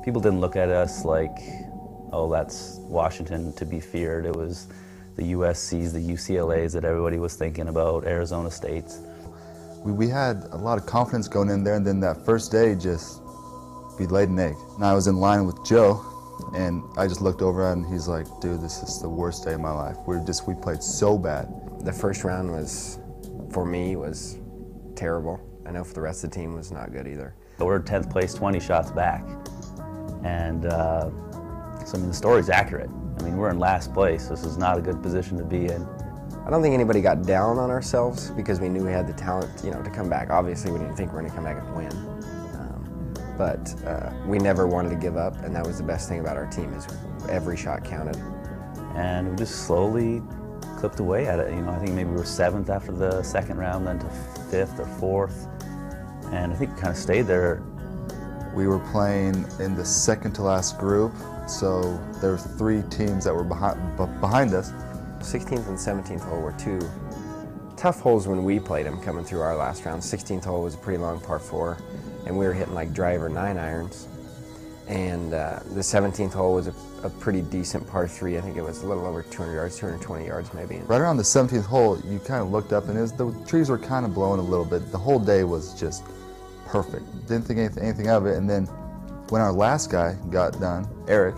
People didn't look at us like, oh, that's Washington to be feared. It was the USCs, the UCLAs that everybody was thinking about, Arizona States. We had a lot of confidence going in there, and then that first day just, we laid an egg. And I was in line with Joe, and I just looked over and he's like, dude, this is the worst day of my life. We played so bad. The first round was, for me, was terrible. I know for the rest of the team was not good either. We're 10th place, 20 shots back. And so, I mean, the story's accurate. I mean, we're in last place. This is not a good position to be in. I don't think anybody got down on ourselves because we knew we had the talent, you know, to come back. Obviously, we didn't think we were going to come back and win. But we never wanted to give up, and that was the best thing about our team is every shot counted. And we just slowly clipped away at it. You know, I think maybe we were 7th after the second round, then to 5th or 4th. And I think we kind of stayed there. We were playing in the second to last group, so there were 3 teams that were behind us. 16th and 17th hole were 2 tough holes when we played them coming through our last round. 16th hole was a pretty long par 4, and we were hitting like driver 9 irons. And the 17th hole was a pretty decent par 3. I think it was a little over 200 yards, 220 yards maybe. Right around the 17th hole, you kind of looked up and the trees were kind of blowing a little bit. The whole day was just perfect. Didn't think anything of it. And then when our last guy got done, Eric,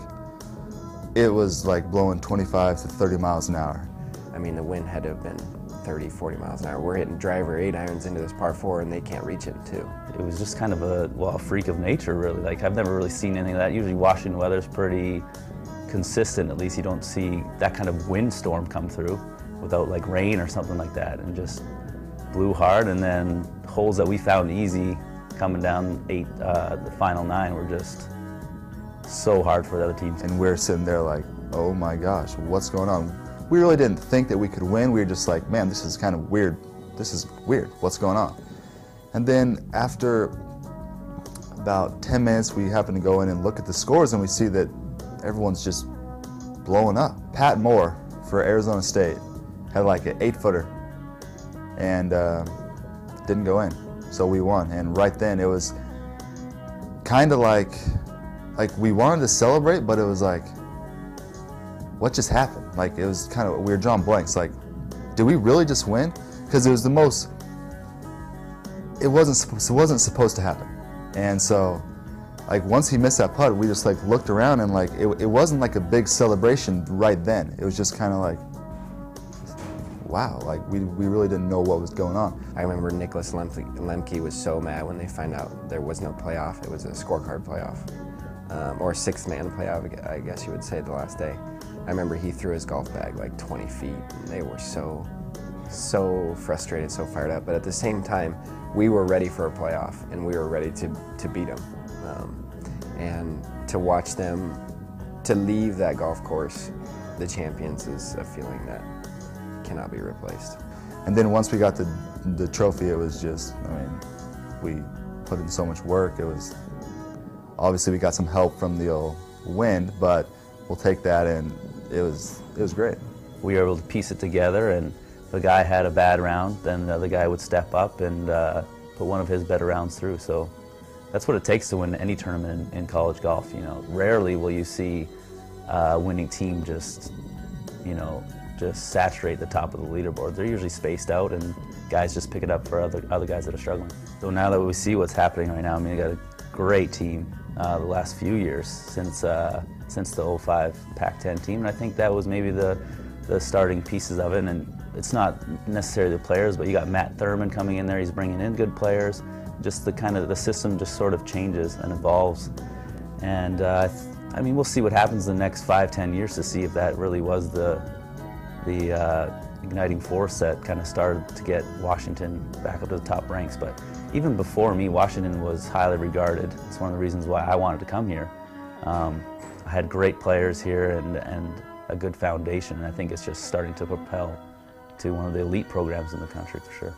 it was like blowing 25 to 30 miles an hour. I mean, the wind had to have been 30, 40 miles an hour. We're hitting driver 8 irons into this par 4 and they can't reach it too. It was just kind of a freak of nature, really. Like, I've never really seen anything of that. Usually Washington weather's pretty consistent. At least you don't see that kind of windstorm come through without like rain or something like that, and just blew hard. And then holes that we found easy coming down the final 9 were just so hard for the other teams. And we're sitting there like, oh my gosh, what's going on? We really didn't think that we could win. We were just like, man, this is kind of weird. This is weird. What's going on? And then after about 10 minutes, we happen to go in and look at the scores, and we see that everyone's just blowing up. Pat Moore for Arizona State had like an 8-footer and didn't go in. So we won. And right then it was kind of like we wanted to celebrate, but it was like, what just happened? Like, it was kind of, we were drawing blanks. Like, did we really just win? Because it was the most, it wasn't supposed to happen. And so, like, once he missed that putt, we just like looked around, and like, it wasn't like a big celebration right then. It was just kind of like, wow, like we really didn't know what was going on. I remember Nicholas Lemke was so mad when they found out there was no playoff. It was a scorecard playoff, or a 6-man playoff, I guess you would say, the last day. I remember he threw his golf bag like 20 feet, and they were so frustrated, so fired up. But at the same time, we were ready for a playoff, and we were ready to beat them. And to watch them, to leave that golf course, the champions, is a feeling that cannot be replaced. And then once we got the trophy, it was just, I mean, we put in so much work. It was, obviously we got some help from the old wind, but we'll take that, and it was great. We were able to piece it together, and if a guy had a bad round, then the other guy would step up and put one of his better rounds through. So that's what it takes to win any tournament in college golf. You know, rarely will you see a winning team just saturate the top of the leaderboard. They're usually spaced out, and guys just pick it up for other guys that are struggling. So now that we see what's happening right now, I mean, we got a great team the last few years since the 05 Pac-10 team, and I think that was maybe the starting pieces of it. And it's not necessarily the players, but you got Matt Thurman coming in there. He's bringing in good players. Just the system just sort of changes and evolves. And I mean, we'll see what happens in the next 5-10 years to see if that really was the igniting force that kind of started to get Washington back up to the top ranks. But even before me, Washington was highly regarded. It's one of the reasons why I wanted to come here. I had great players here and a good foundation, and I think it's just starting to propel to one of the elite programs in the country for sure.